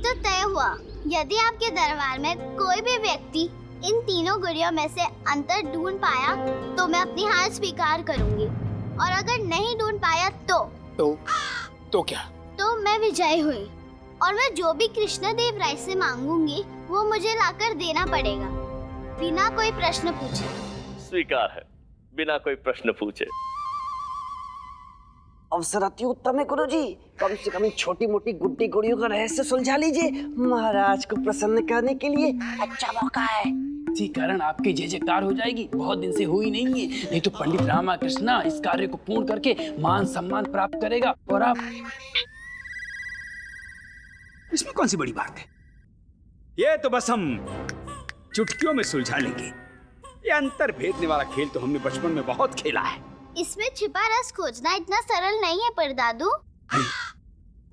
तो तय हुआ। यदि आपके दरबार में कोई भी व्यक्ति इन तीनों गुड़ियों में से अंतर ढूंढ पाया तो मैं अपनी हार स्वीकार करूंगी, और अगर नहीं ढूंढ पाया तो क्या? तो मैं विजयी हुई, और मैं जो भी कृष्णदेव राय से मांगूंगी वो मुझे लाकर देना पड़ेगा, बिना कोई प्रश्न पूछे। स्वीकार है, बिना कोई प्रश्न पूछे। अवसर अति उत्तम है गुरुजी, कम से कम छोटी मोटी गुड्डी गुड़ियों का रहस्य सुलझा लीजिए। महाराज को प्रसन्न करने के लिए अच्छा मौका है। इसी कारण आपकी जय जयकार हो जाएगी। बहुत दिन से हुई नहीं है, नहीं तो पंडित रामाकृष्ण इस कार्य को पूर्ण करके मान सम्मान प्राप्त करेगा। और आप, इसमें कौन सी बड़ी बात है? ये तो बस हम चुटकियों में सुलझा लेंगे। ये अंतर भेदने वाला खेल तो हमने बचपन में बहुत खेला है। इसमें छिपा रस खोजना इतना सरल नहीं है परदादू।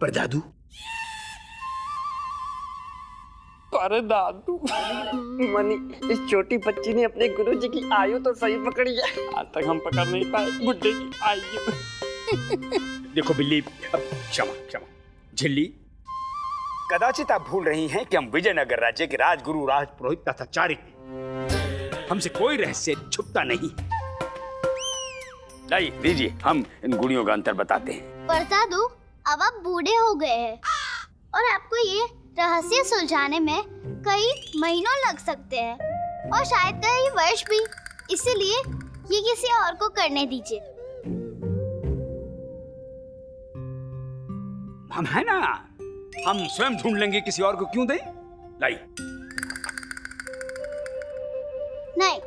परदादू? परदादू मनी, इस छोटी बच्ची ने अपने गुरुजी की आयु तो सही पकड़ी है। आज तक हम पकड़ नहीं पाए बुड्ढे की आयु। देखो बिल्ली, अब क्षमा झिल्ली, कदाचित आप भूल रही हैं कि हम विजयनगर राज्य के राजगुरु, राजपुरोहित तथा चारित्र, हमसे कोई रहस्य छुपता नहीं। लाइए दीजिए, हम इन गुड़ियों का अंतर बताते हैं। परदादू, अब आप बूढ़े हो गए हैं और आपको ये रहस्य सुलझाने में कई महीनों लग सकते हैं, और शायद कई वर्ष भी। इसीलिए ये किसी और को करने दीजिए। हम है ना, हम स्वयं ढूंढ लेंगे, किसी और को क्यों दें? लाइए। नहीं,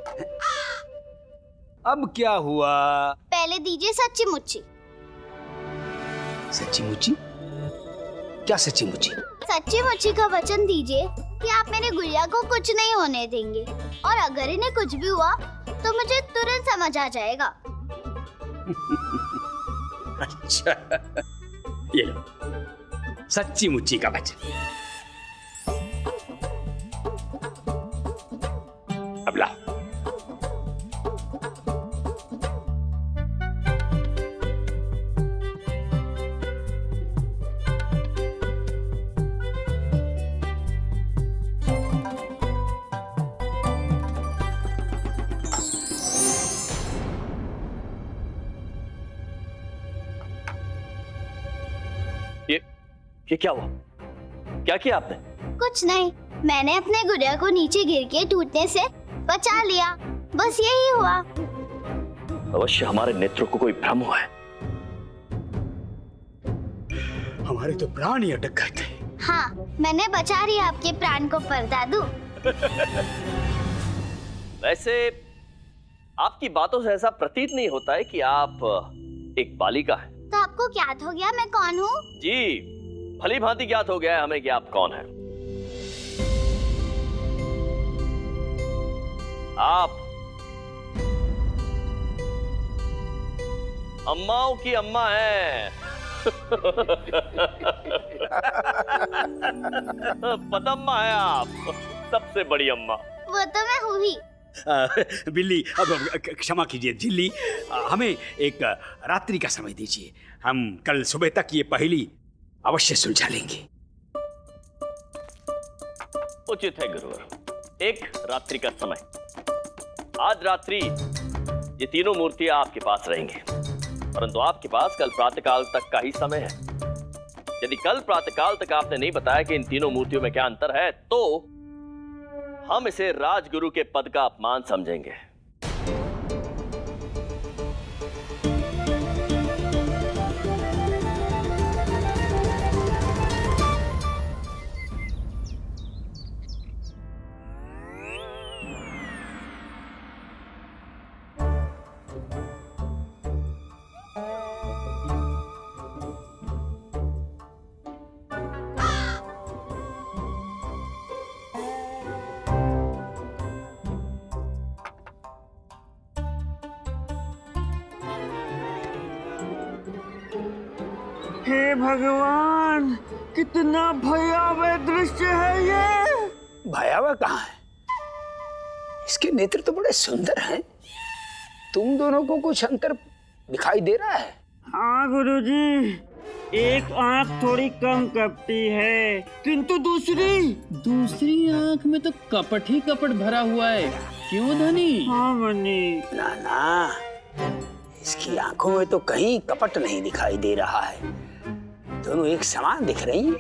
अब क्या हुआ? पहले दीजिए सच्ची मुच्ची। सच्ची मुच्ची? क्या सच्ची मुच्ची? सच्ची मुच्ची का वचन दीजिए कि आप मेरे गुड़िया को कुछ नहीं होने देंगे, और अगर इन्हें कुछ भी हुआ तो मुझे तुरंत समझ आ जाएगा। अच्छा, ये लो सच्ची मुच्ची का वचन। अब लाओ। ये क्या हुआ? क्या किया आपने? कुछ नहीं, मैंने अपने गुड़िया को नीचे गिर के टूटने से बचा लिया, बस यही हुआ। अवश्य हमारे नेत्रों को कोई भ्रम हुआ है। हमारे तो प्राण ही अटक गए थे। हाँ, मैंने बचा लिया आपके प्राण को परदादू। वैसे आपकी बातों से ऐसा प्रतीत नहीं होता है कि आप एक बालिका हैं। तो आपको ज्ञात हो गया मैं कौन हूँ? जी, भली भांति ज्ञात हो गया है हमें कि आप कौन हैं। आप अम्माओं की अम्मा हैं। पदम्मा है आप, सबसे बड़ी अम्मा। वो तो मैं हूँ ही। बिल्ली, अब क्षमा कीजिए झिल्ली, हमें एक रात्रि का समय दीजिए। हम कल सुबह तक ये पहेली अवश्य सुलझा लेंगे। उचित है गुरुवर, एक रात्रि का समय। आज रात्रि ये तीनों मूर्तियां आपके पास रहेंगी, परंतु आपके पास कल प्रातःकाल तक का ही समय है। यदि कल प्रातःकाल तक आपने नहीं बताया कि इन तीनों मूर्तियों में क्या अंतर है, तो हम इसे राजगुरु के पद का अपमान समझेंगे। हे भगवान, कितना भयावह दृश्य है ये। भयावह कहाँ है? इसके नेत्र तो बड़े सुंदर हैं। तुम दोनों को कुछ अंतर दिखाई दे रहा है? हाँ गुरुजी, एक आंख थोड़ी कम कपटी है, किंतु दूसरी आंख में तो कपट ही कपट भरा हुआ है। क्यों धनी? हाँ मनी। ना ना, इसकी आंखों में तो कहीं कपट नहीं दिखाई दे रहा है, दोनों एक समान दिख रही हैं।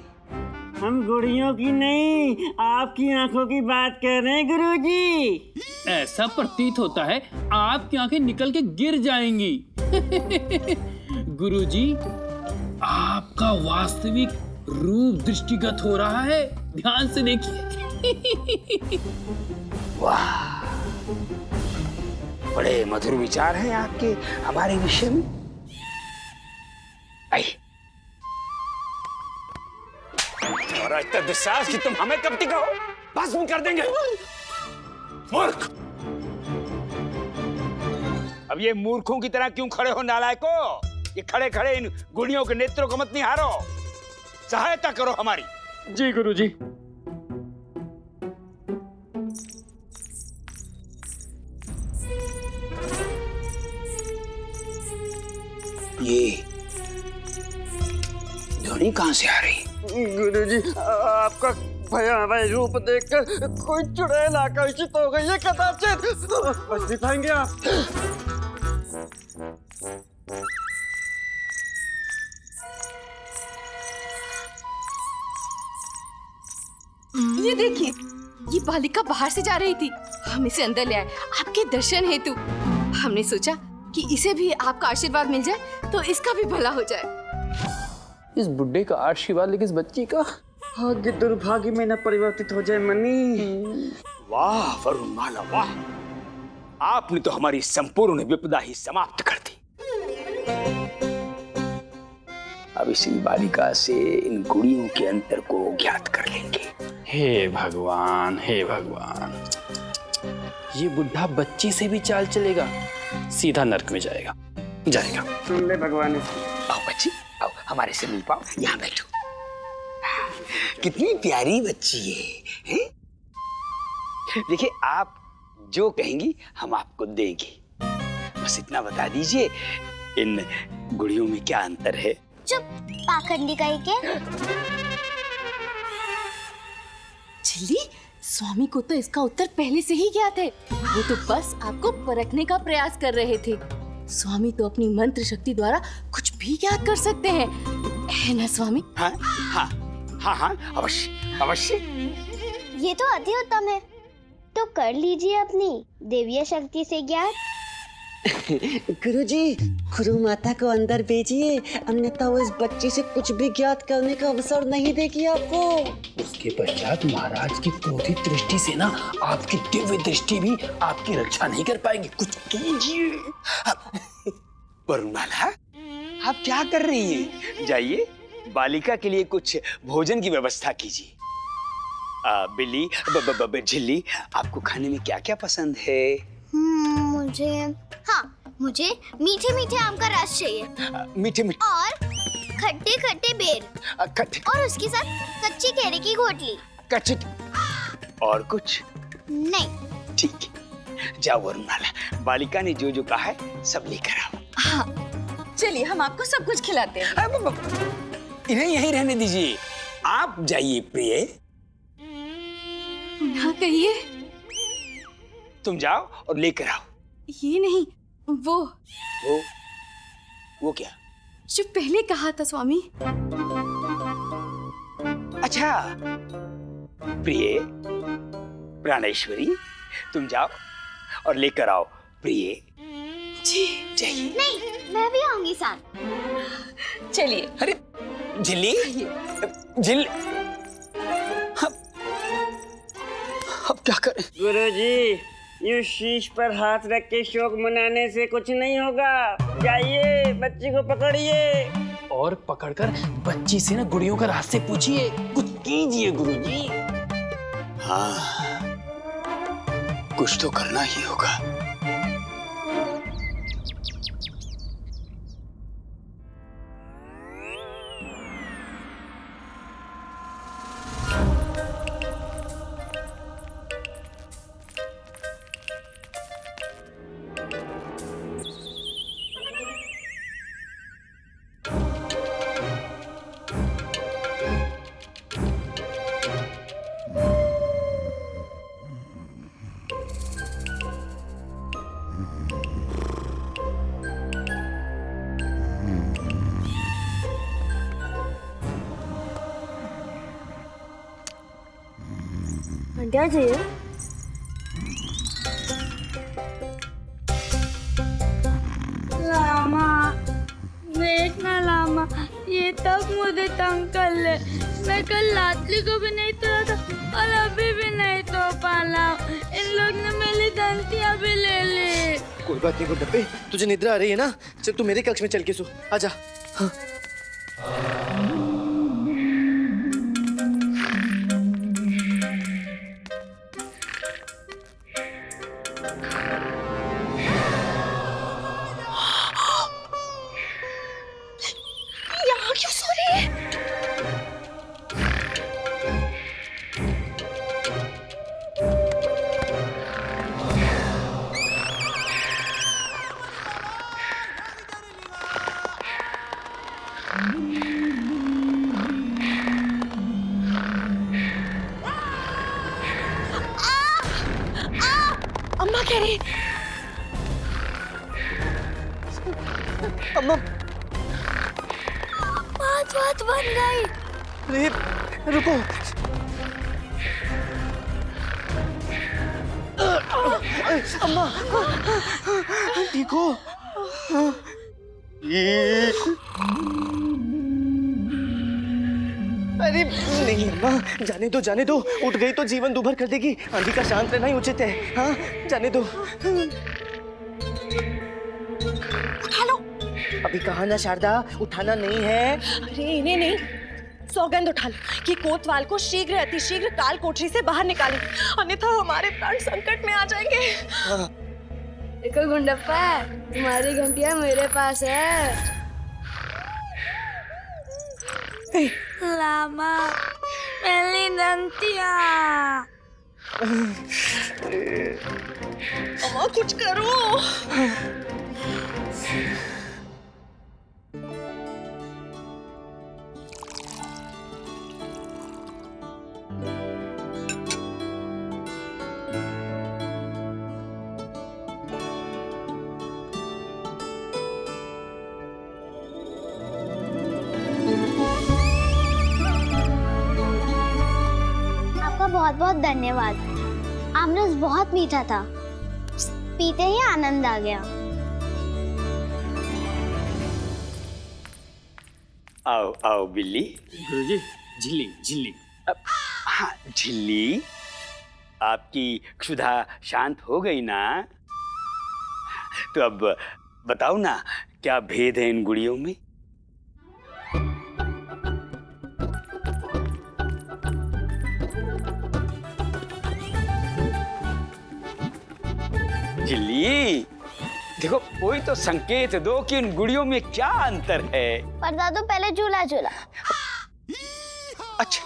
हम गुड़ियों की नहीं, आपकी आंखों की बात कर रहे हैं गुरुजी। ऐसा प्रतीत होता है आपकी आंखें निकल के गिर जाएंगी। गुरुजी, आपका वास्तविक रूप दृष्टिगत हो रहा है, ध्यान से देखिए। वाह, बड़े मधुर विचार हैं आपके हमारे विषय में। आइए। और इतना दुस्साहस कि तुम हमें कपटी कहो, भस्म कर देंगे। मूर्ख! अब ये मूर्खों की तरह क्यों खड़े हो नालायको? ये खड़े खड़े इन गुड़ियों के नेत्रों को मत निहारो, सहायता करो हमारी। जी गुरुजी। ये ध्वनि कहां से आ रही? गुरुजी, आपका भयावह रूप देखकर कोई चुड़ैल आकर्षित हो गई है कदाचित। बच नहीं पाएंगे आप। ये देखिए, ये बालिका बाहर से जा रही थी, हम इसे अंदर ले आए आपके दर्शन हेतु। हमने सोचा कि इसे भी आपका आशीर्वाद मिल जाए तो इसका भी भला हो जाए। इस बुड्ढे का आशीर्वाद लेकिन इस बच्ची का भाग्य दुर्भाग्य में न परिवर्तित हो जाए मनी। वाह वरुणमाला वाह, आपने तो हमारी संपूर्ण विपदा ही समाप्त कर दी। अब इसी बालिका से इन गुड़ियों के अंतर को ज्ञात कर लेंगे। हे भगवान, हे भगवान, ये बुढ़ा बच्ची से भी चाल चलेगा, सीधा नरक में जाएगा। सुन ले भगवान। आओ बच्ची, आओ हमारे से मिल पाओ, यहाँ बैठो। कितनी प्यारी बच्ची है? देखिए, आप जो कहेंगी हम आपको देंगे, बस इतना बता दीजिए इन गुड़ियों में क्या अंतर है। चुप, पाखंडी कहीं के। झिल्ली, स्वामी को तो इसका उत्तर पहले से ही ज्ञात है, वो तो बस आपको परखने का प्रयास कर रहे थे। स्वामी तो अपनी मंत्र शक्ति द्वारा कुछ भी ज्ञात कर सकते हैं, है ना स्वामी? हाँ हाँ हाँ हाँ, अवश्य अवश्य। ये तो अति उत्तम है, तो कर लीजिए अपनी देवीय शक्ति से ज्ञात। गुरुजी, गुरु माता को अंदर भेजिए, अन्यथा वो इस बच्ची से कुछ भी ज्ञात करने का अवसर नहीं देगी आपको। उसके पश्चात महाराज की क्रोधित दृष्टि से ना आपकी दिव्य दृष्टि भी आपकी रक्षा नहीं कर पाएगी। कुछ कीजिए। वरुणमाला, आप क्या कर रही हैं? जाइए, बालिका के लिए कुछ भोजन की व्यवस्था कीजिए। बिल्ली, झिल्ली, आपको खाने में क्या क्या पसंद है? मुझे मीठे मीठे आम का रस चाहिए, मीठे मीठे और खट्टे खट्टे बेर, और उसके साथ कच्ची केले की घोटली। कच्ची और कुछ नहीं। ठीक है, जाओ वरुणमाला, बालिका ने जो जो कहा है सब लेकर आओ। हाँ, चलिए हम आपको सब कुछ खिलाते हैं। इन्हें यहीं रहने दीजिए, आप जाइए प्रिय। हाँ कहिए। तुम जाओ और लेकर आओ। ये नहीं, वो क्या? जो पहले कहा था स्वामी। अच्छा, प्रिय, प्राणेश्वरी, तुम जाओ और लेकर आओ प्रिय। जी जाइए। नहीं, मैं भी आऊंगी साथ। चलिए। अरे झिल्ली, झिल्ली, अब क्या करें? गुरुजी, यूं शीश पर हाथ रख के शोक मनाने से कुछ नहीं होगा। जाइए, बच्ची को पकड़िए और पकड़कर बच्ची से ना गुड़ियों का राज से पूछिए। कुछ कीजिए गुरुजी। हाँ, कुछ तो करना ही होगा। क्या चाहिए? लामा, देख ना लामा, ये तब मुझे तंग कर ले। मैं कल लातली को भी नहीं तोड़ा था और अभी भी नहीं तो पाला। इन लोग ने मेरी दंतियां भी ले ली। कोई बात नहीं गुड्डप्पे, तुझे निद्रा आ रही है ना? चल तू मेरे कक्ष में चल के सो, आजा। हाँ। यहाँ क्यों सो रही है? अम्मा कह रही। अम्मा, बात बन गई। अरे रुको। अम्मा, ठीक हो? अरे नहीं अम्मा, जाने दो। उठ गई तो जीवन दूभर कर देगी। आंधी का शांत रहना ही उचित है। हाँ, जाने दो। उठा लो। अभी कहा ना शारदा, उठाना नहीं है। अरे इन्हें नहीं, सौगंध उठा लो कि कोतवाल को शीघ्र अतिशीघ्र काल कोठरी से बाहर निकाले, अन्यथा हमारे प्राण संकट में आ जाएंगे। देखो गुंडप्पा, तुम्हारी घंटिया मेरे पास है। लामा, मेरी दंतियां। अम्मा कुछ करो। बहुत बहुत धन्यवाद। आमरस बहुत मीठा था, पीते ही आनंद आ गया। आओ आओ बिल्ली। गुरुजी, झिल्ली झिल्ली। हाँ झिल्ली, आपकी क्षुधा शांत हो गई ना? तो अब बताओ ना, क्या भेद है इन गुड़ियों में? झिल्ली, देखो कोई तो संकेत दो कि इन गुड़ियों में क्या अंतर है। पर दादू पहले झूला झूला। अच्छा।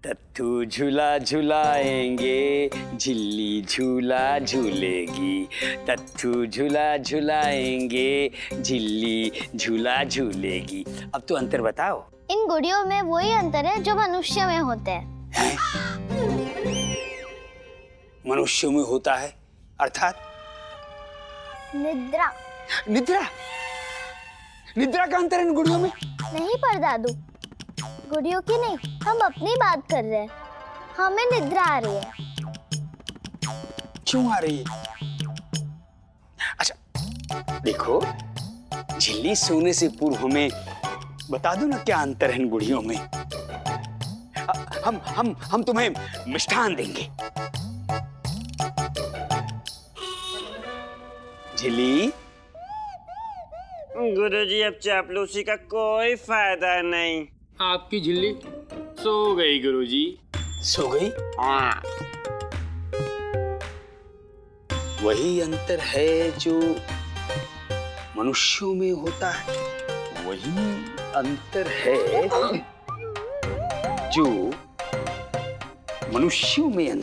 तत्थू झूला झुलाएंगे, झिल्ली झूला झूलेगी। तत्थू झूला झुलाएंगे, झिल्ली झूला झूलेगी। अब तो अंतर बताओ। इन गुड़ियों में वही अंतर है जो मनुष्य में होते हैं। मनुष्यों में होता है अर्थात? निद्रा। निद्रा? निद्रा का अंतर है इन गुड़ियों में? नहीं पर दादू, गुड़ियों की नहीं, हम अपनी बात कर रहे हैं। हमें निद्रा आ रही है। क्यों आ रही है? अच्छा देखो, झिल्ली सोने से पूर्व हमें बता दो ना क्या अंतर है इन गुड़ियों में। हम तुम्हें मिष्ठान देंगे। झिल्ली। गुरुजी, अब चापलूसी का कोई फायदा नहीं। आपकी झिल्ली सो गई गुरुजी। सो गई? हाँ। वही अंतर है जो मनुष्यों में होता है, वही अंतर है जो मनुष्यों में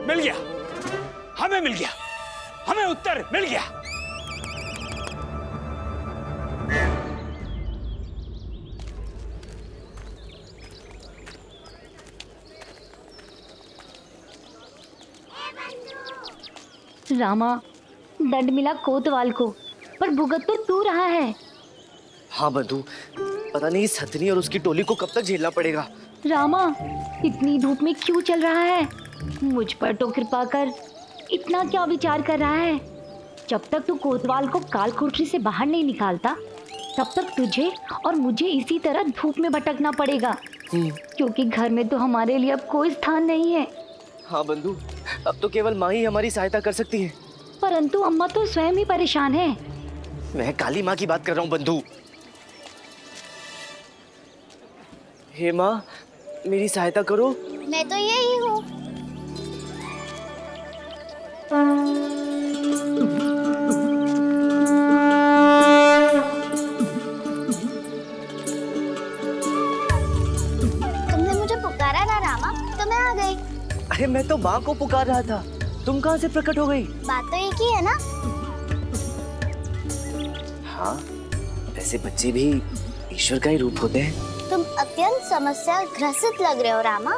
मिल गया, हमें मिल गया, हमें उत्तर मिल गया। रामा, दंड मिला कोतवाल को। पर भुगत तो तू रहा है। हाँ बंधु, पता नहीं इस हथनी और उसकी टोली को कब तक झेलना पड़ेगा। रामा, इतनी धूप में क्यों चल रहा है? मुझ पर तो कृपा कर। इतना क्या विचार कर रहा है? जब तक तू कोतवाल को काल कोठरी से बाहर नहीं निकालता, तब तक तुझे और मुझे इसी तरह धूप में भटकना पड़ेगा, क्योंकि घर में तो हमारे लिए अब कोई स्थान नहीं है। हाँ बंधु, अब तो केवल माँ ही हमारी सहायता कर सकती है। परंतु अम्मा तो स्वयं ही परेशान है। मैं काली माँ की बात कर रहा हूँ बंधु। हे माँ, मेरी सहायता करो। मैं तो यही हूँ। तुमने मुझे पुकारा ना रामा, तो मैं आ गई। अरे मैं तो माँ को पुकार रहा था, तुम कहाँ से प्रकट हो गई? बात तो एक ही है ना। हाँ, वैसे बच्चे भी ईश्वर का ही रूप होते हैं। तुम अत्यंत समस्या ग्रसित लग रहे हो रामा।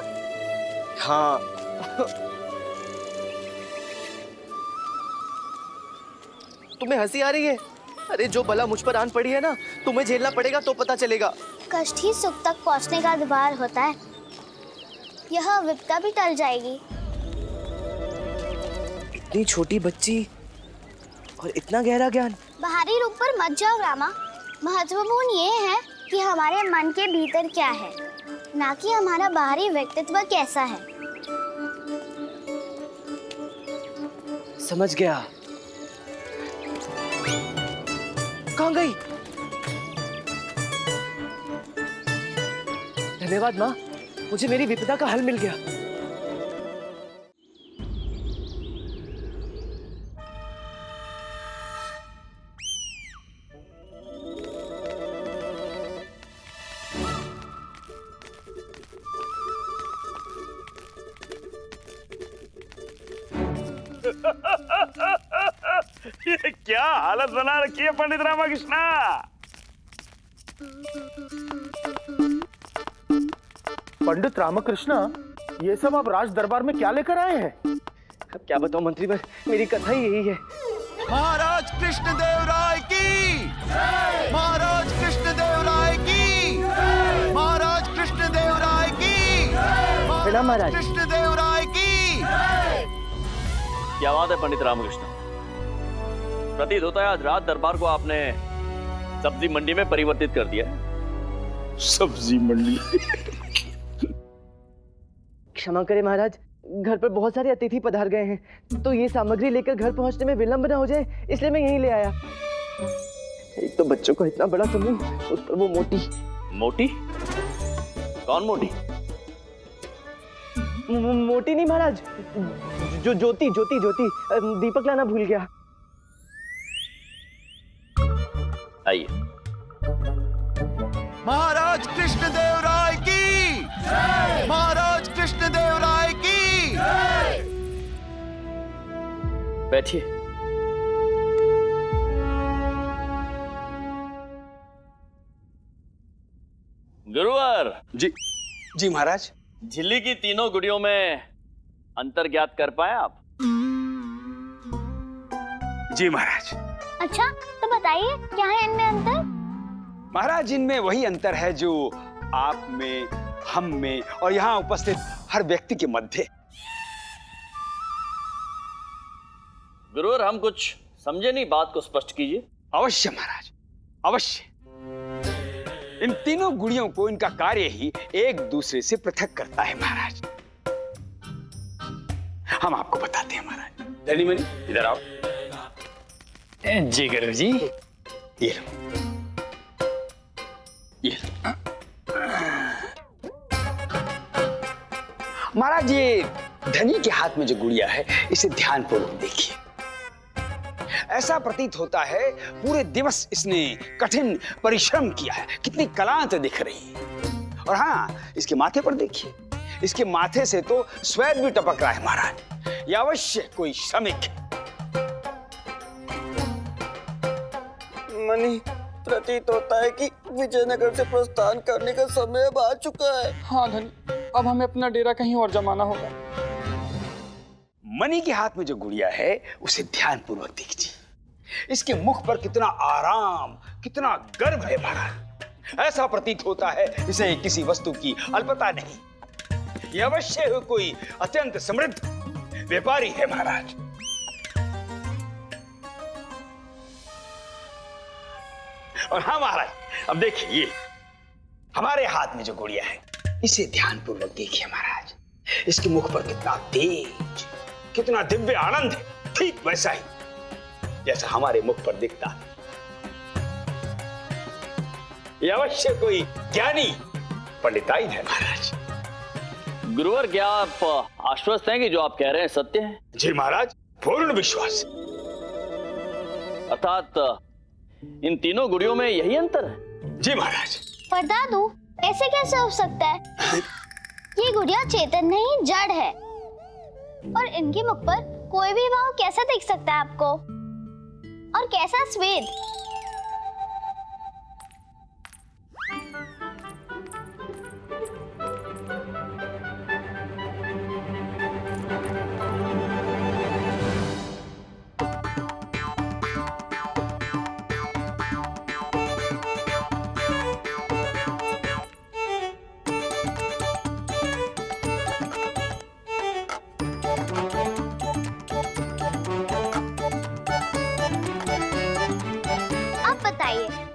हाँ। तुम्हें हंसी आ रही है? अरे जो बला मुझ पर आन पड़ी है ना, तुम्हें झेलना पड़ेगा तो पता चलेगा। कष्ट ही सुख तक पहुंचने का द्वार होता है। यह विपदा भी टल जाएगी। इतनी छोटी बच्ची और इतना गहरा ज्ञान। बाहरी रूप पर मत जाओ रामा। महत्वपूर्ण ये है कि हमारे मन के भीतर क्या है, ना कि हमारा बाहरी व्यक्तित्व कैसा है। समझ गया। कहाँ गई? धन्यवाद माँ, मुझे मेरी विपदा का हल मिल गया। ये क्या हालत बना रखी है पंडित रामाकृष्णा। पंडित रामकृष्ण, ये सब आप राज दरबार में क्या लेकर आए हैं? अब क्या बताऊं मंत्री, पर मेरी कथा ही यही है। महाराज कृष्णदेव राय की, महाराज कृष्णदेव राय की, महाराज कृष्णदेव राय की, प्रणाम महाराज। कृष्णदेव राय की। क्या बात है पंडित रामकृष्ण, प्रतीत होता है आज रात दरबार को आपने सब्जी मंडी में परिवर्तित कर दिया है। सब्जी मंडी? क्षमा करें महाराज, घर पर बहुत सारे अतिथि पधार गए हैं, तो ये सामग्री लेकर घर पहुंचने में विलंब न हो जाए, इसलिए मैं यहीं ले आया। एक तो बच्चों का इतना बड़ा समूह, उस पर वो मोटी। मोटी? कौन मोटी? मोटी नहीं महाराज, जो ज्योति ज्योति ज्योति, दीपक लाना भूल गया। आइए। महाराज कृष्णदेव राय की, महाराज कृष्णदेव राय की। बैठिए। गुरुवर। जी महाराज। झिल्ली की तीनों गुड़ियों में अंतर ज्ञात कर पाए आप? जी महाराज। अच्छा, तो बताइए क्या है इनमें अंतर? महाराज, इनमें वही अंतर है जो आप में, हम में और यहाँ उपस्थित हर व्यक्ति के मध्य। गुरुवर, हम कुछ समझे नहीं, बात को स्पष्ट कीजिए। अवश्य महाराज, अवश्य। इन तीनों गुड़ियों को इनका कार्य ही एक दूसरे से पृथक करता है महाराज। हम आपको बताते हैं महाराज। धनी मनी, इधर आओ। जी गुरु जी। ये लो, ये लो। महाराज, ये धनी के हाथ में जो गुड़िया है, इसे ध्यानपूर्वक देखिए। ऐसा प्रतीत होता है पूरे दिवस इसने कठिन परिश्रम किया है, कितनी कलांत दिख रही है। और हाँ, इसके माथे पर देखिए, इसके माथे से तो श्वेत भी टपक रहा है महाराज। यह अवश्य कोई श्रमिक है। मनी, प्रतीत होता है कि विजयनगर से प्रस्थान करने का समय अब आ चुका है। हाँ धनी, अब हमें अपना डेरा कहीं और जमाना होगा। मनी के हाथ में जो गुड़िया है, उसे ध्यानपूर्वक देखिए। इसके मुख पर कितना आराम, कितना गर्व है महाराज। ऐसा प्रतीत होता है इसे किसी वस्तु की अल्पता नहीं। यह अवश्य ही कोई अत्यंत समृद्ध व्यापारी है महाराज। और हाँ महाराज, अब देखिए ये हमारे हाथ में जो गुड़िया है, इसे ध्यानपूर्वक देखिए महाराज। इसके मुख पर कितना तेज, कितना दिव्य आनंद है, ठीक वैसा ही जैसा हमारे मुख पर दिखता है। यह अवश्य कोई ज्ञानी पंडिताइन है महाराज। गुरुवर, क्या आप आश्वस्त हैं कि जो आप कह रहे हैं सत्य है? जी महाराज, पूर्ण विश्वास। अर्थात इन तीनों गुड़ियों में यही अंतर है? जी महाराज। पर दादू, ऐसे कैसे हो सकता है? ये गुड़िया चेतन नहीं, जड़ है। और इनके मुख पर कोई भी भाव कैसा दिख सकता है आपको? और कैसा स्वेद?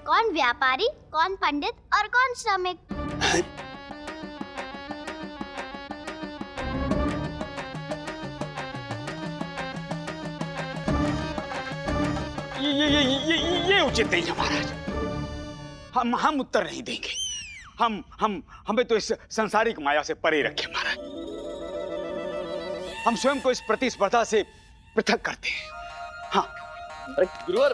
कौन व्यापारी, कौन पंडित और कौन श्रमिक? ये उचित नहीं है महाराज। हम उत्तर नहीं देंगे। हमें तो इस सांसारिक माया से परे रखे महाराज। हम स्वयं को इस प्रतिस्पर्धा से पृथक करते हैं। हाँ गुरुवर,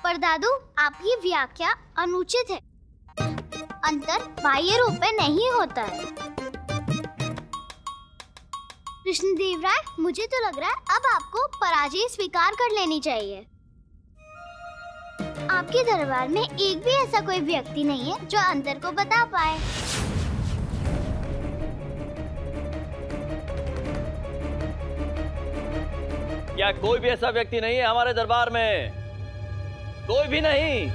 पर दादू, आपकी व्याख्या अनुचित है। अंतर बाह्य रूप में नहीं होता है। कृष्णदेव राय, मुझे तो लग रहा है अब आपको पराजय स्वीकार कर लेनी चाहिए। आपके दरबार में एक भी ऐसा कोई व्यक्ति नहीं है जो अंतर को बता पाए। क्या कोई भी ऐसा व्यक्ति नहीं है हमारे दरबार में? कोई भी नहीं?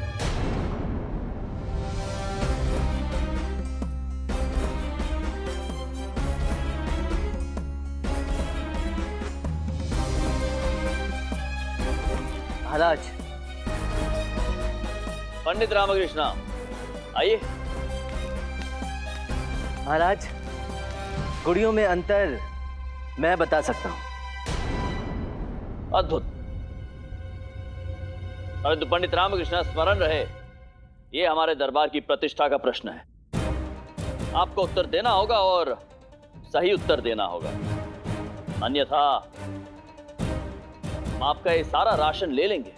महाराज। पंडित रामकृष्णा, आइए। महाराज, गुड़ियों में अंतर मैं बता सकता हूं। अद्भुत। परंतु पंडित रामकृष्ण, स्मरण रहे, ये हमारे दरबार की प्रतिष्ठा का प्रश्न है। आपको उत्तर देना होगा और सही उत्तर देना होगा, अन्यथा हम आपका ये सारा राशन ले लेंगे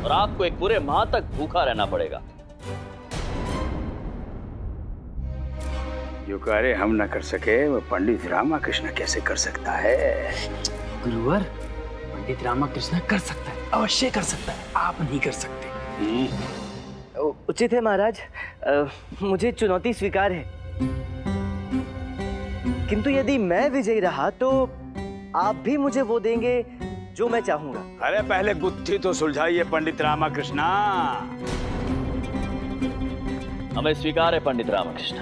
और आपको एक पूरे माह तक भूखा रहना पड़ेगा। जो कार्य हम न कर सके वो पंडित रामकृष्ण कैसे कर सकता है? गुरुवर, पंडित रामकृष्ण कर सकता है, अवश्य कर सकता है, आप नहीं कर सकते। उचित है महाराज, मुझे चुनौती स्वीकार है। किंतु यदि मैं विजयी रहा तो आप भी मुझे वो देंगे जो मैं चाहूंगा। अरे पहले गुत्थी तो सुलझाइए पंडित रामकृष्ण। हमें स्वीकार है पंडित रामकृष्ण।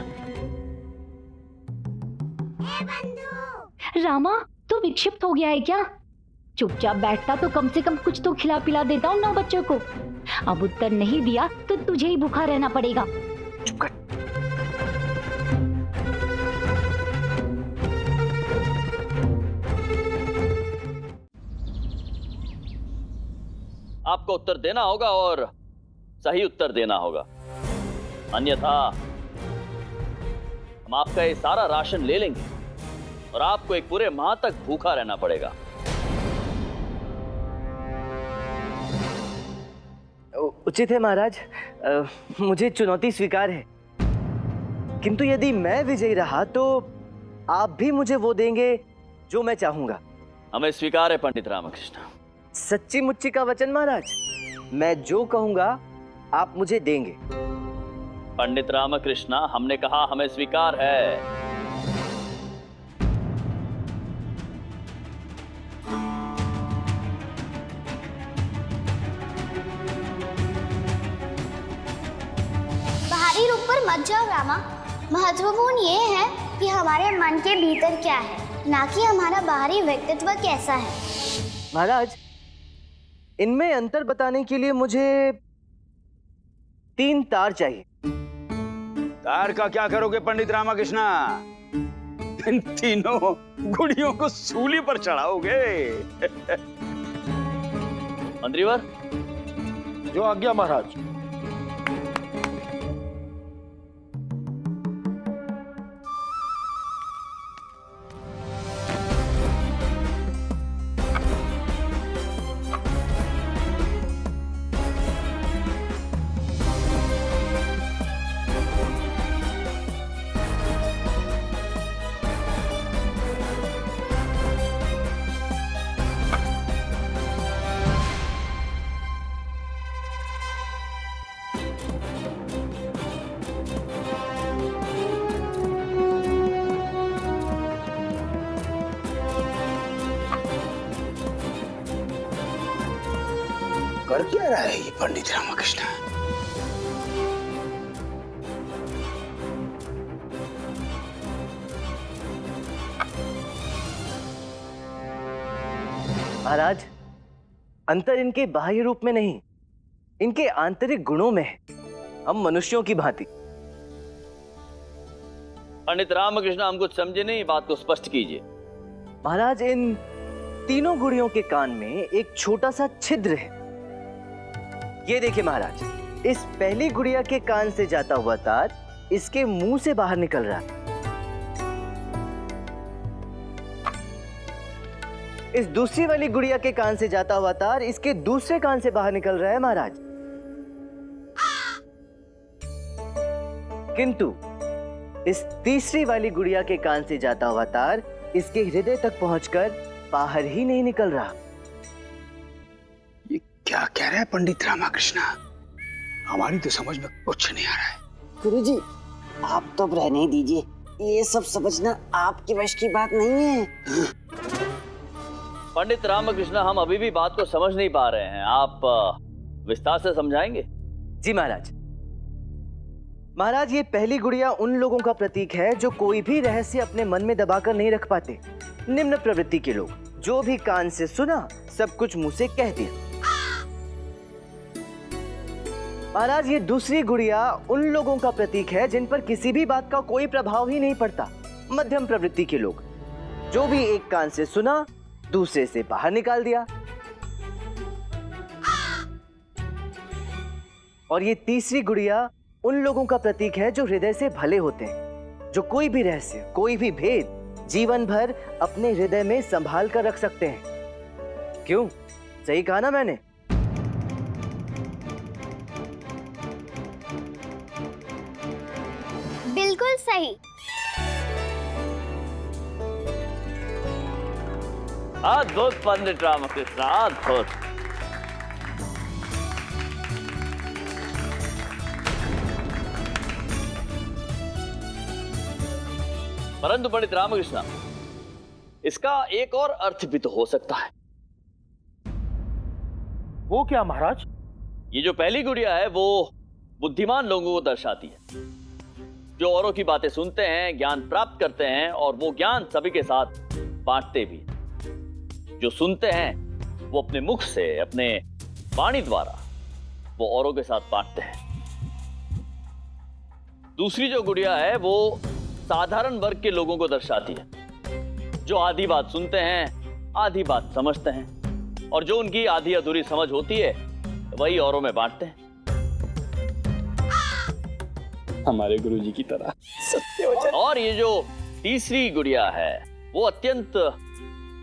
रामा, तू विक्षिप्त हो गया है क्या? चुपचाप बैठता तो कम से कम कुछ तो खिला पिला देता हूँ ना बच्चों को। अब उत्तर नहीं दिया तो तुझे ही भूखा रहना पड़ेगा। चुप कर। आपको उत्तर देना होगा और सही उत्तर देना होगा, अन्यथा हम आपका ये सारा राशन ले लेंगे और आपको एक पूरे माह तक भूखा रहना पड़ेगा। उचित है महाराज, मुझे चुनौती स्वीकार है। किंतु यदि मैं विजयी रहा तो आप भी मुझे वो देंगे जो मैं चाहूंगा। हमें स्वीकार है पंडित रामकृष्ण। सच्ची मुच्ची का वचन महाराज, मैं जो कहूंगा आप मुझे देंगे। पंडित रामकृष्ण, हमने कहा हमें स्वीकार है। मत जाओ रामा। महत्वपूर्ण ये है कि हमारे मन के भीतर क्या है, ना कि हमारा बाहरी व्यक्तित्व कैसा है। महाराज, इनमें अंतर बताने के लिए मुझे 3 तार चाहिए। तार का क्या करोगे पंडित रामकृष्णा? इन तीनों गुड़ियों को सूली पर चढ़ाओगे? मंत्रीवर, जो आज्ञा महाराज। कर क्या रहा है ये पंडित रामकृष्ण? महाराज, अंतर इनके बाह्य रूप में नहीं, इनके आंतरिक गुणों में है। हम मनुष्यों की भांति। पंडित रामकृष्ण, हम कुछ समझे नहीं, बात को स्पष्ट कीजिए। महाराज, इन तीनों गुड़ियों के कान में एक छोटा सा छिद्र है। ये देखिए महाराज, इस पहली गुड़िया के कान से जाता हुआ तार इसके मुंह से बाहर निकल रहा है। इस दूसरी वाली गुड़िया के कान से जाता हुआ तार इसके दूसरे कान से बाहर निकल रहा है महाराज। किंतु इस तीसरी वाली गुड़िया के कान से जाता हुआ तार इसके हृदय तक पहुंचकर बाहर ही नहीं निकल रहा। ये क्या कह रहा है पंडित रामकृष्ण? हमारी तो समझ में कुछ नहीं आ रहा है। गुरुजी, आप तो अब रहने दीजिए, ये सब समझना आपके वश की बात नहीं है। पंडित रामकृष्ण, हम अभी भी बात को समझ नहीं पा रहे हैं, आप विस्तार से समझाएंगे? जी महाराज। महाराज, ये पहली गुड़िया उन लोगों का प्रतीक है जो कोई भी रहस्य अपने मन में दबाकर नहीं रख पाते। निम्न प्रवृत्ति के लोग, जो भी कान से सुना सब कुछ मुंह से कह दिया। महाराज, ये दूसरी गुड़िया उन लोगों का प्रतीक है जिन पर किसी भी बात का कोई प्रभाव ही नहीं पड़ता। मध्यम प्रवृत्ति के लोग, जो भी एक कान से सुना दूसरे से बाहर निकाल दिया। और ये तीसरी गुड़िया उन लोगों का प्रतीक है जो हृदय से भले होते हैं, जो कोई भी रहस्य, कोई भी भेद जीवन भर अपने हृदय में संभाल कर रख सकते हैं। क्यों, सही कहा ना मैंने? बिल्कुल सही। अद्भुत पंडित रामकृष्ण, अद्भुत। परंतु पंडित रामकृष्ण, इसका एक और अर्थ भी तो हो सकता है। वो क्या महाराज? ये जो पहली गुड़िया है वो बुद्धिमान लोगों को दर्शाती है, जो औरों की बातें सुनते हैं, ज्ञान प्राप्त करते हैं और वो ज्ञान सभी के साथ बांटते भी। जो सुनते हैं वो अपने मुख से, अपने वाणी द्वारा वो औरों के साथ बांटते हैं। दूसरी जो गुड़िया है वो साधारण वर्ग के लोगों को दर्शाती है, जो आधी बात सुनते हैं, आधी बात समझते हैं और जो उनकी आधी अधूरी समझ होती है वही औरों में बांटते हैं। हमारे गुरुजी की तरह सत्य वचन। और ये जो तीसरी गुड़िया है वो अत्यंत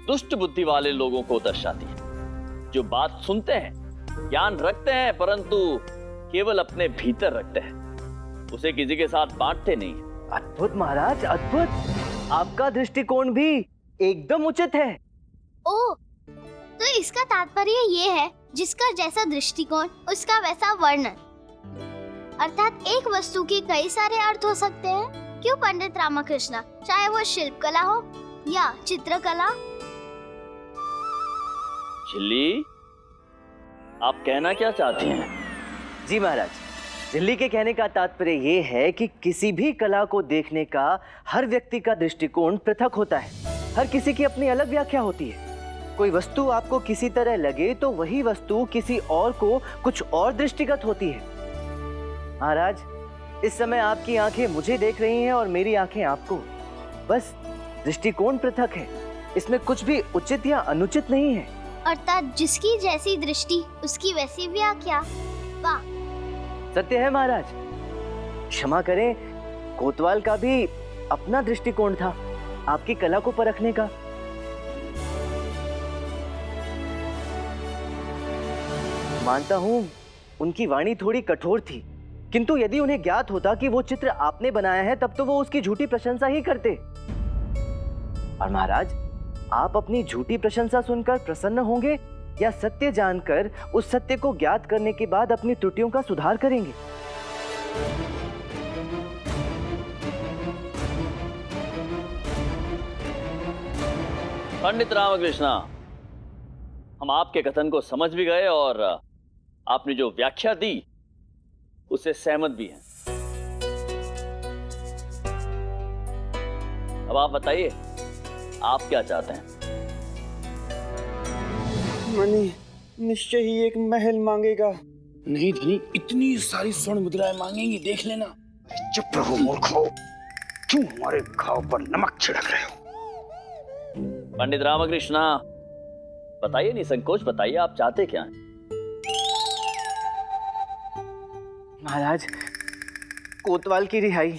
दुष्ट बुद्धि वाले लोगों को दर्शाती है, जो बात सुनते हैं, ज्ञान रखते हैं, परंतु केवल अपने भीतर रखते हैं, उसे किसी के साथ बांटते नहीं। अद्भुत महाराज, अद्भुत। आपका दृष्टिकोण भी एकदम उचित है। ओ, तो इसका तात्पर्य ये है, जिसका जैसा दृष्टिकोण उसका वैसा वर्णन। अर्थात एक वस्तु के कई सारे अर्थ हो सकते हैं। क्यों पंडित रामकृष्ण? चाहे वो शिल्प कला हो या चित्रकला। झिल्ली, आप कहना क्या चाहती हैं? जी महाराज, झिल्ली के कहने का तात्पर्य ये है कि किसी भी कला को देखने का हर व्यक्ति का दृष्टिकोण पृथक होता है। हर किसी की अपनी अलग व्याख्या होती है। कोई वस्तु आपको किसी तरह लगे तो वही वस्तु किसी और को कुछ और दृष्टिगत होती है। महाराज, इस समय आपकी आंखें मुझे देख रही हैं और मेरी आंखें आपको। बस दृष्टिकोण पृथक है, इसमें कुछ भी उचित या अनुचित नहीं है। अर्थात जिसकी जैसी दृष्टि उसकी वैसी व्याख्या। वाह, सत्य है महाराज। क्षमा करें, कोतवाल का भी अपना दृष्टिकोण था आपकी कला को परखने का। मानता हूं उनकी वाणी थोड़ी कठोर थी, किंतु यदि उन्हें ज्ञात होता कि वो चित्र आपने बनाया है तब तो वो उसकी झूठी प्रशंसा ही करते। और महाराज, आप अपनी झूठी प्रशंसा सुनकर प्रसन्न होंगे या सत्य जानकर उस सत्य को ज्ञात करने के बाद अपनी त्रुटियों का सुधार करेंगे? पंडित रामकृष्णा, हम आपके कथन को समझ भी गए और आपने जो व्याख्या दी उससे सहमत भी हैं। अब आप बताइए, आप क्या चाहते हैं? मणि निश्चय ही एक महल मांगेगा। नहीं धनी, इतनी सारी स्वर्ण मुद्राएं मांगेंगी, देख लेना। चुप रहो मूर्खो, क्यों हमारे घाव पर नमक छिड़क रहे हो? पंडित रामकृष्णा, बताइए, निसंकोच बताइए, आप चाहते क्या हैं? महाराज, कोतवाल की रिहाई।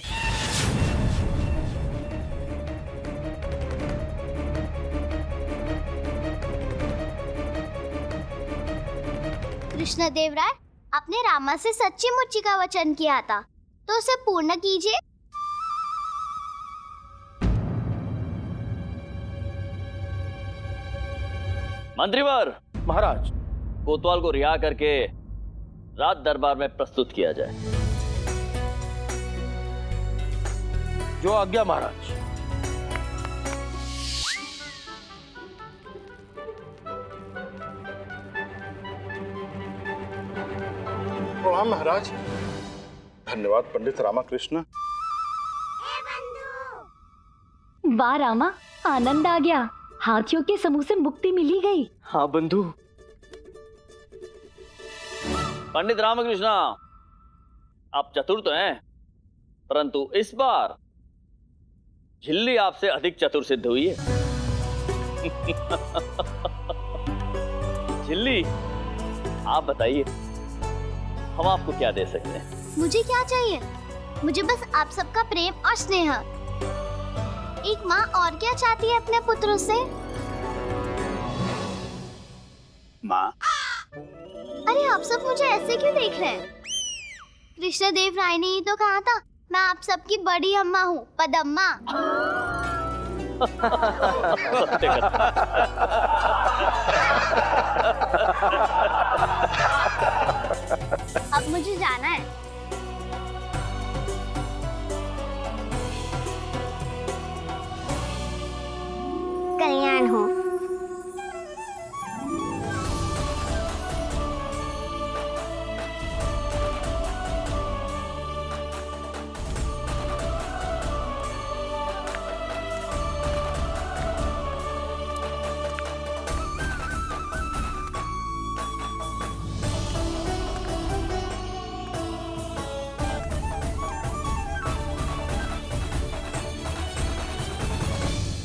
कृष्णदेव राय, आपने रामा से सच्ची मुच्ची का वचन किया था, तो उसे पूर्ण कीजिए। मंत्रीवर, महाराज, कोतवाल को रिहा करके राज दरबार में प्रस्तुत किया जाए। जो आज्ञा महाराज। प्रणाम महाराज। धन्यवाद पंडित रामकृष्ण। वाह रामा, आनंद आ गया। हाथियों के समूह से मुक्ति मिली गई। हाँ बंधु। पंडित रामकृष्णा, आप चतुर तो हैं, परंतु इस बार झिल्ली आपसे अधिक चतुर सिद्ध हुई है। झिल्ली, आप बताइए, हम आपको क्या दे सकते हैं? मुझे क्या चाहिए? मुझे बस आप सबका प्रेम और स्नेह। एक माँ और क्या चाहती है अपने पुत्रों से? माँ, अरे आप सब मुझे ऐसे क्यों देख रहे हैं? कृष्णदेव राय ने ही तो कहा था, मैं आप सबकी बड़ी अम्मा हूँ, पदम्मा। अब मुझे जाना है। कल्याण हो।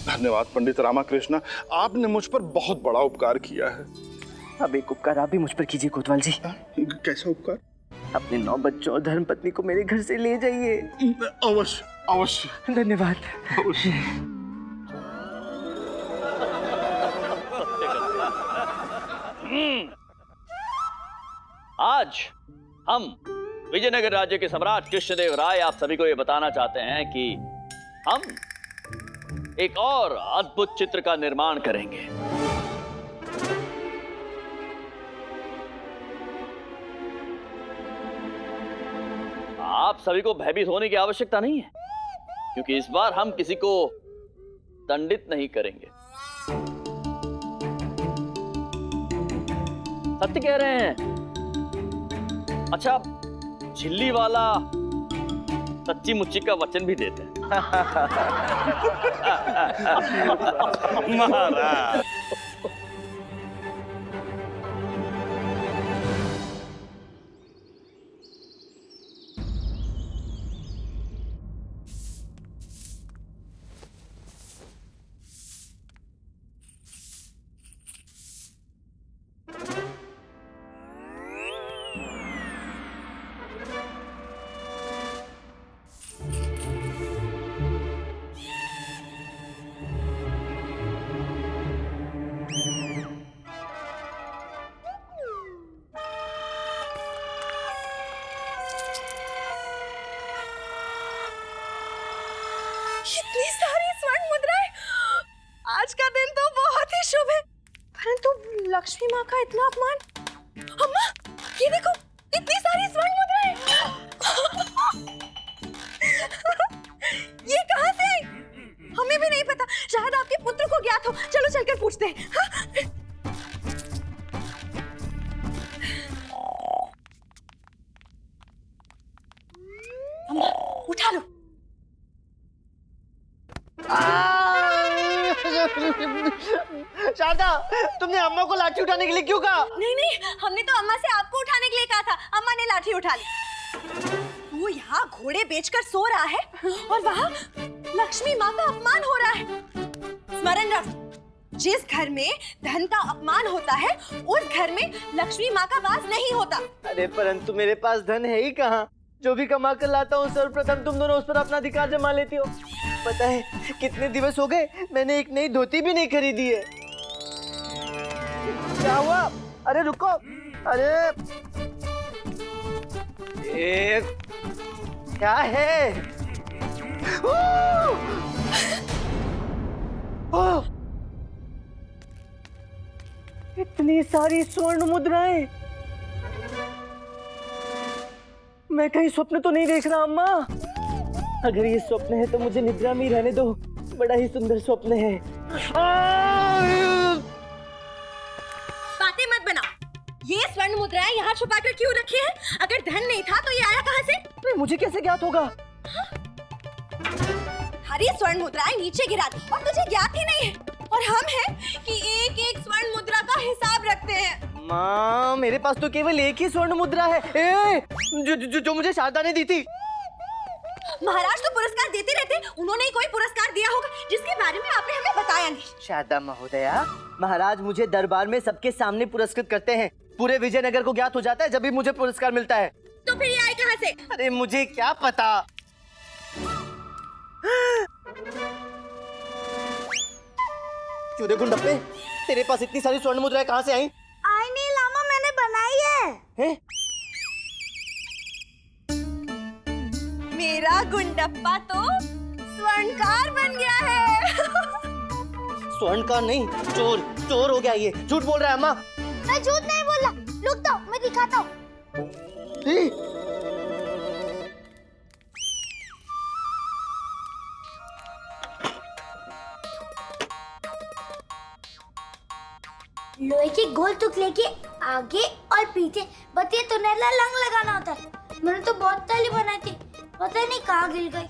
धन्यवाद पंडित रामकृष्ण, आपने मुझ पर बहुत बड़ा उपकार किया है। अब एक उपकार आप भी मुझ पर कीजिए कोतवाल जी। कैसा उपकार? अपने 9 बच्चों और धर्मपत्नी को मेरे घर से ले जाइए। अवश्य अवश्य। धन्यवाद। अवश्य। आज हम विजयनगर राज्य के सम्राट कृष्णदेव राय आप सभी को यह बताना चाहते हैं कि हम एक और अद्भुत चित्र का निर्माण करेंगे। आप सभी को भयभीत होने की आवश्यकता नहीं है, क्योंकि इस बार हम किसी को दंडित नहीं करेंगे। सत्य कह रहे हैं। अच्छा, झिल्ली वाला सच्ची मुच्ची का वचन भी देते हैं। महाराज इतनी सारी स्वर्ण मुद्राएं, आज का दिन तो बहुत ही शुभ है, परंतु लक्ष्मी माँ का इतना अपमान। अम्मा, ये देखो, इतनी सारी स्वर्ण मुद्राएं। ये कहाँ से आई? हमें भी नहीं पता, शायद आपके पुत्र को ज्ञात हो। चलो चलकर पूछते हैं। हाँ? अम्मा, उठा लो। शारदा, तुमने अम्मा को लाठी उठाने के लिए क्यों कहा? नहीं, हमने तो अम्मा से आपको उठाने के लिए कहा था। अम्मा ने लाठी उठा ली। वो यहाँ घोड़े बेचकर सो रहा है और वहाँ लक्ष्मी माँ का अपमान हो रहा है। स्मरण रख, जिस घर में धन का अपमान होता है, उस घर में लक्ष्मी माँ का वास नहीं होता। अरे परंतु मेरे पास धन है ही कहाँ? जो भी कमा कर लाता हूँ सर्वप्रथम तुम दोनों उस पर अपना अधिकार जमा लेती हो। पता है कितने दिवस हो गए मैंने एक नई धोती भी नहीं खरीदी है। क्या हुआ? अरे रुको, अरे क्या है? इतनी सारी स्वर्ण मुद्राएं, मैं कहीं स्वप्न तो नहीं देख रहा अम्मा? अगर ये स्वप्न है तो मुझे निद्रा में ही रहने दो, बड़ा ही सुंदर स्वप्न है। बातें मत बनाओ। ये स्वर्ण मुद्राएं यहाँ छुपाकर क्यों रखी हैं? अगर धन नहीं था तो ये आया कहाँ से? अरे मुझे कैसे ज्ञात होगा? हरी स्वर्ण मुद्राएं नीचे गिरा दी और तुझे ज्ञात ही नहीं है। और हम हैं कि एक एक स्वर्ण मुद्रा का हिसाब रखते हैं। माँ, मेरे पास तो केवल एक ही स्वर्ण मुद्रा है, जो मुझे शारदा ने दी थी। महाराज तो पुरस्कार देते रहते, उन्होंने ही कोई पुरस्कार दिया होगा जिसके बारे में आपने हमें बताया नहीं। शारदा महोदया, महाराज मुझे दरबार में सबके सामने पुरस्कृत करते हैं। पूरे विजयनगर को ज्ञात हो जाता है जब भी मुझे पुरस्कार मिलता है। तो फिर ये आए कहाँ से? अरे मुझे क्या पता। चूरे गुंडप्पे, तेरे पास इतनी सारी स्वर्ण मुद्राएं कहाँ से आई? आई नहीं लामा, मैंने बनाई है। हैं? मेरा गुंडप्पा तो स्वर्णकार बन गया है। स्वर्णकार नहीं, चोर हो गया। ये झूठ बोल रहा है अम्मा। मैं झूठ नहीं बोला, रुक दो, मैं दिखाता हूँ। लोहे की गोल तुक लेके आगे और पीछे बत्ती तुनेला लंग लगाना होता है। मैंने तो बहुत ताली बनाई थी, पता नहीं कहाँ गिर गई।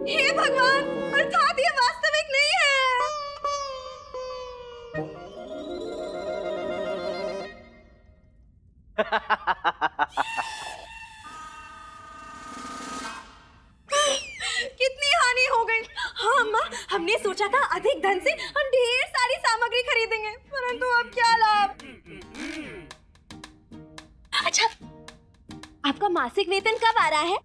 हे भगवान, अर्थात ये वास्तविक नहीं है। कितनी हानि हो गई। हाँ अम्मा, हमने सोचा था अधिक धन से हम ढेर सारी सामग्री खरीदेंगे, परंतु अब क्या लाभ। अच्छा, आपका मासिक वेतन कब आ रहा है?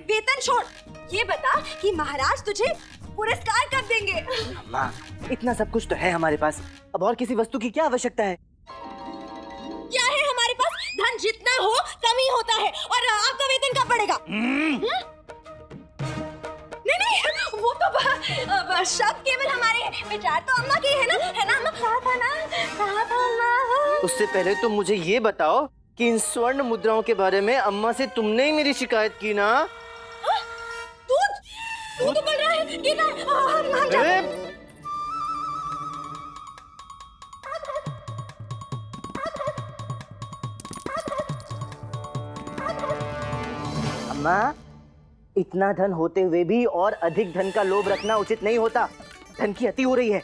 वेतन छोड़, ये बता कि महाराज तुझे पुरस्कार कब देंगे? अम्मा, इतना सब कुछ तो है हमारे पास, अब और किसी वस्तु की क्या आवश्यकता है? क्या है हमारे पास? धन जितना हो कम ही होता है। और आपका वेतन कब बढ़ेगा? नहीं, वो तो शब्द केवल हमारे हैं, विचार तो अम्मा के है ना अम्मा? कहा था अम्मा? उससे पहले तो मुझे ये बताओ कि इन स्वर्ण मुद्राओं के बारे में अम्मा से तुमने ही मेरी शिकायत की ना? दूध उबल रहा है, ये ना हम जाते हैं। अम्मा, इतना धन होते हुए भी और अधिक धन का लोभ रखना उचित नहीं होता। धन की अति हो रही है।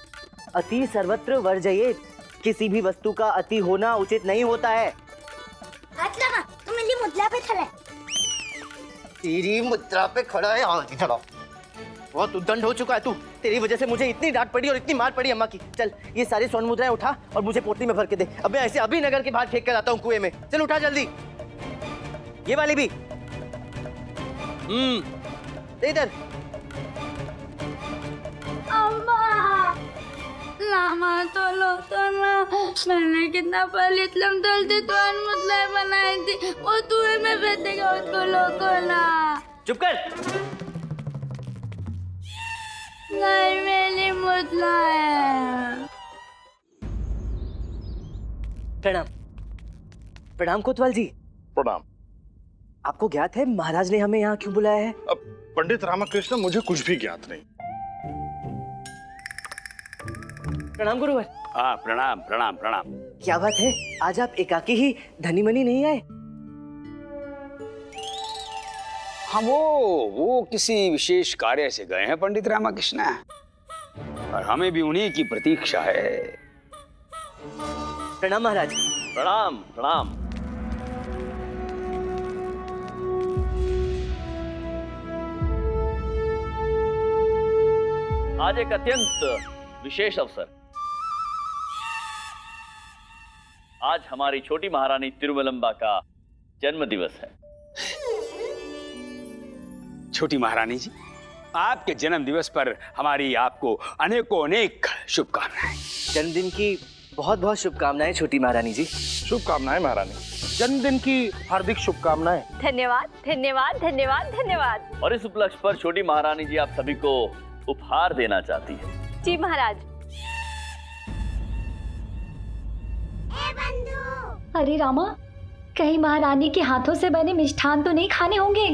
अति सर्वत्र वर्जयेत। किसी भी वस्तु का अति होना उचित नहीं होता है। हाथ लगा, तू मेरी मुद्रा पे खड़ा है। तेरी मुद्रा पे खड़ा है, हाँ चलो। बहुत उद्दंड हो चुका है तू। तेरी वजह से मुझे इतनी डांट पड़ी और इतनी मार पड़ी अम्मा की। चल ये सारी स्वर्ण मुद्राएं उठा और मुझे पोटली में भर के दे। अब मैं ऐसे अभी नगर के बाहर फेंक कर आता हूँ कुएं में। चल उठा जल्दी। ये वाली भी। इधर। अम्मा, लामा तो लो तो ना। मैंने कितना पलितलम दलती तो मुद्राएं बनाई थी, वो कुएं में फेंकेगा, उसको लोगों ना। चुप कर। नहीं, मेरी मुद्राएं। प्रणाम। प्रणाम कोतवाल जी। प्रणाम। आपको ज्ञात है महाराज ने हमें यहाँ क्यों बुलाया है? अब पंडित रामकृष्ण, मुझे कुछ भी ज्ञात नहीं। प्रणाम गुरुवर। हाँ, प्रणाम प्रणाम प्रणाम। क्या बात है, आज आप एकाकी ही धनी मनी नहीं आए? हाँ, वो किसी विशेष कार्य से गए हैं पंडित रामकृष्ण, और हमें भी उन्हीं की प्रतीक्षा है। प्रणाम महाराज। प्रणाम प्रणाम। आज एक अत्यंत विशेष अवसर। आज हमारी छोटी महारानी तिरुमलंबा का जन्म दिवस है। छोटी महारानी जी, आपके जन्म दिवस पर हमारी आपको अनेकों अनेक शुभकामनाएं। जन्मदिन की बहुत बहुत शुभकामनाएं छोटी महारानी जी। शुभकामनाएं महारानी। जन्मदिन की हार्दिक शुभकामनाएं। धन्यवाद धन्यवाद धन्यवाद धन्यवाद। और इस उपलक्ष्य पर छोटी महारानी जी आप सभी को उपहार देना चाहती है। जी महाराज। अरे रामा, कहीं महारानी के हाथों से बने मिष्ठान तो नहीं खाने होंगे?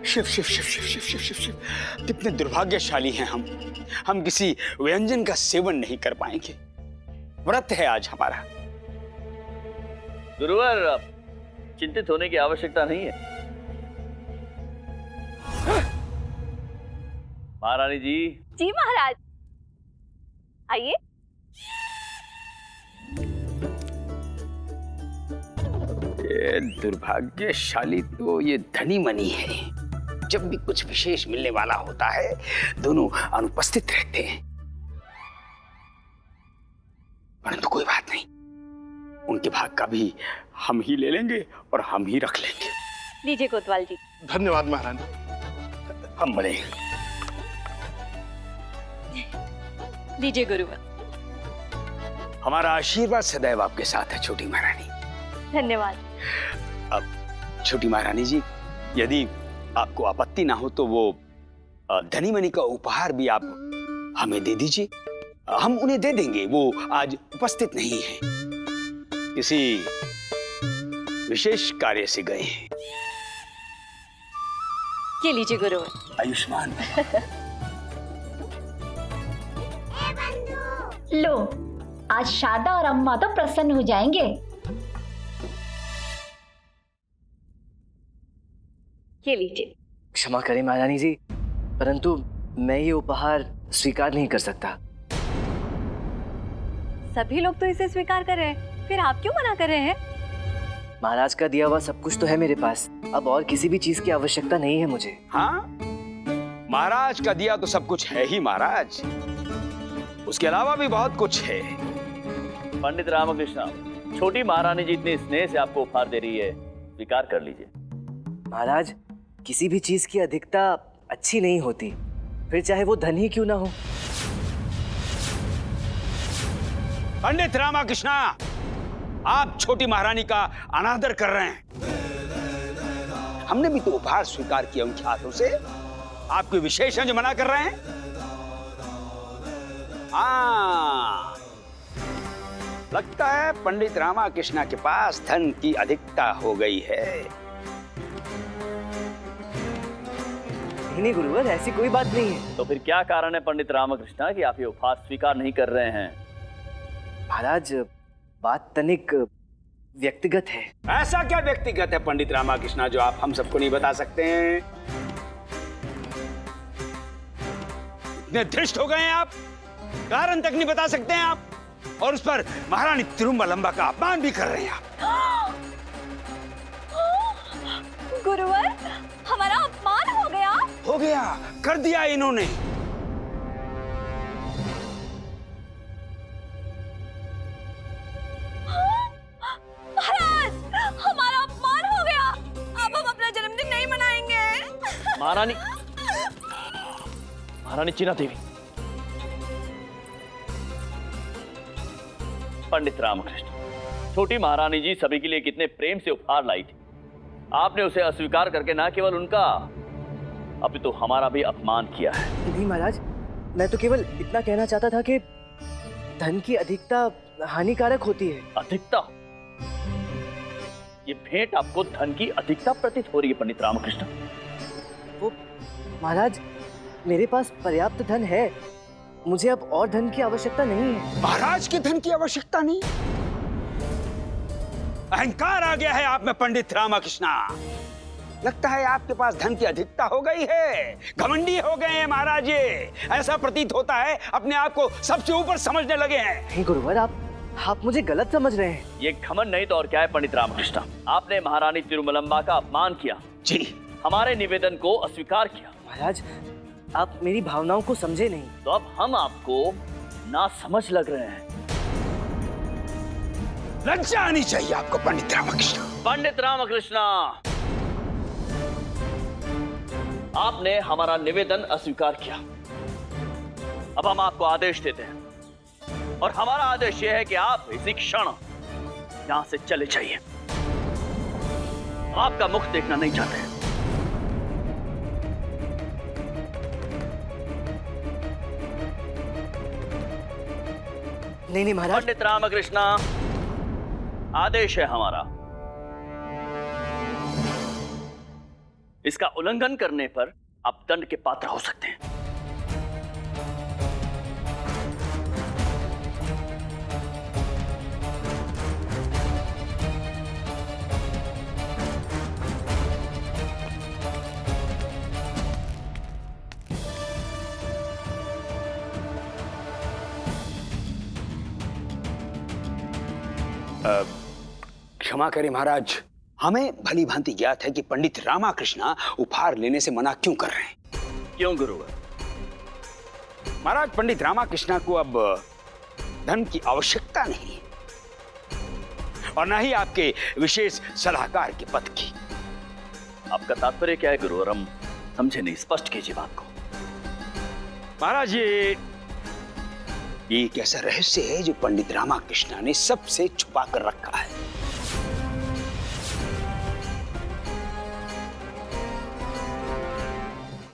शिव शिव शिव शिव शिव शिव शिव शिव, कितने दुर्भाग्यशाली हैं हम किसी व्यंजन का सेवन नहीं कर पाएंगे। व्रत है आज हमारा। गुरुवर, चिंतित होने की आवश्यकता नहीं है। महारानी जी। जी महाराज, आइए। ये दुर्भाग्यशाली तो ये धनी मनी है। जब भी कुछ विशेष मिलने वाला होता है, दोनों अनुपस्थित रहते हैं। परंतु कोई बात नहीं, उनके भाग का भी हम ही ले लेंगे और हम ही रख लेंगे। लीजिए कोतवाल जी। धन्यवाद महारानी। हम बड़े। लीजिए गुरुवर। हमारा आशीर्वाद सदैव आपके साथ है छोटी महारानी। धन्यवाद। अब छोटी महारानी जी, यदि आपको आपत्ति ना हो तो वो धनी मनी का उपहार भी आप हमें दे दीजिए। हम उन्हें दे देंगे, वो आज उपस्थित नहीं है, किसी विशेष कार्य से गए हैं। ये लीजिए गुरुवर। आयुष्मान। लो, आज शारदा और अम्मा तो प्रसन्न हो जाएंगे। ये लीजिए। क्षमा करें महारानी जी, परंतु मैं ये उपहार स्वीकार नहीं कर सकता। सभी लोग तो इसे स्वीकार कर रहे हैं, फिर आप क्यों मना कर रहे हैं? महाराज का दिया हुआ सब कुछ तो है मेरे पास, अब और किसी भी चीज की आवश्यकता नहीं है मुझे। हाँ, महाराज का दिया तो सब कुछ है ही महाराज, उसके अलावा भी बहुत कुछ है। पंडित रामकृष्ण, छोटी महारानी जी इतने स्नेह से आपको उपहार दे रही है, स्वीकार कर लीजिए। महाराज, किसी भी चीज की अधिकता अच्छी नहीं होती, फिर चाहे वो धन ही क्यों ना हो। पंडित रामकृष्ण, आप छोटी महारानी का अनादर कर रहे हैं। हमने भी तो उपहार स्वीकार किया उनके हाथों से, आप कोई विशेष हैं जो मना कर रहे हैं? हाँ, लगता है पंडित रामाकृष्णा के पास धन की अधिकता हो गई है। नहीं गुरुवर, ऐसी कोई बात नहीं है। तो फिर क्या कारण है पंडित रामकृष्णा कि आप ये उपहार स्वीकार नहीं कर रहे हैं? महाराज, बात तनिक व्यक्तिगत है। ऐसा क्या व्यक्तिगत है पंडित रामाकृष्णा जो आप हम सबको नहीं बता सकते हैं? इतने धृष्ट हो गए हैं आप, कारण तक नहीं बता सकते हैं आप, और उस पर महारानी तिरुमलंबा का अपमान भी कर रहे हैं आप। गुरुवर, हमारा अपमान हो गया? हो गया, कर दिया इन्होंने। महाराज, हमारा अपमान हो गया। अब हम अपना जन्मदिन नहीं मनाएंगे। महारानी चीना देवी, पंडित रामकृष्ण, छोटी महारानी जी सभी के लिए कितने प्रेम से उपहार लाई थी। आपने उसे अस्वीकार करके ना केवल उनका, अभी तो हमारा भी अपमान किया है। नहीं महाराज, मैं तो केवल इतना कहना चाहता था कि धन की अधिकता हानिकारक होती है। अधिकता? ये भेंट आपको धन की अधिकता प्रतीत हो रही है पंडित रामकृष्ण। वो महाराज, मेरे पास पर्याप्त धन है, मुझे अब और धन की आवश्यकता नहीं है। महाराज की धन की आवश्यकता नहीं? अहंकार आ गया है आप में पंडित रामकृष्णा। लगता है आपके पास धन की अधिकता हो गई है, घमंडी हो गए हैं महाराज। ऐसा प्रतीत होता है अपने आप को सबसे ऊपर समझने लगे हैं। नहीं गुरुवर, आप मुझे गलत समझ रहे हैं। ये घमंड नहीं तो और क्या है पंडित रामकृष्ण। आपने महारानी तिरुमलंबा का अपमान किया जी, हमारे निवेदन को अस्वीकार किया। महाराज, आप मेरी भावनाओं को समझे नहीं। तो अब हम आपको ना समझ लग रहे हैं। लज्जा आनी चाहिए आपको पंडित रामकृष्ण। पंडित रामकृष्ण, आपने हमारा निवेदन अस्वीकार किया। अब हम आपको आदेश देते हैं, और हमारा आदेश यह है कि आप इसी क्षण यहां से चले जाइए। आपका मुख देखना नहीं चाहते हैं। नहीं महाराज। पंडित रामकृष्ण, आदेश है हमारा, इसका उल्लंघन करने पर आप दंड के पात्र हो सकते हैं। क्षमा करें महाराज, हमें भली भांति ज्ञात है कि पंडित रामकृष्ण उपहार लेने से मना क्यों कर रहे हैं। क्यों गुरुवर? महाराज, पंडित रामकृष्ण को अब धन की आवश्यकता नहीं, और न ही आपके विशेष सलाहकार के पद की। आपका तात्पर्य क्या है गुरुवर? हम समझे नहीं, स्पष्ट कीजिए बात को। महाराज, ये एक ऐसा रहस्य है जो पंडित रामकृष्ण ने सबसे छुपा कर रखा है।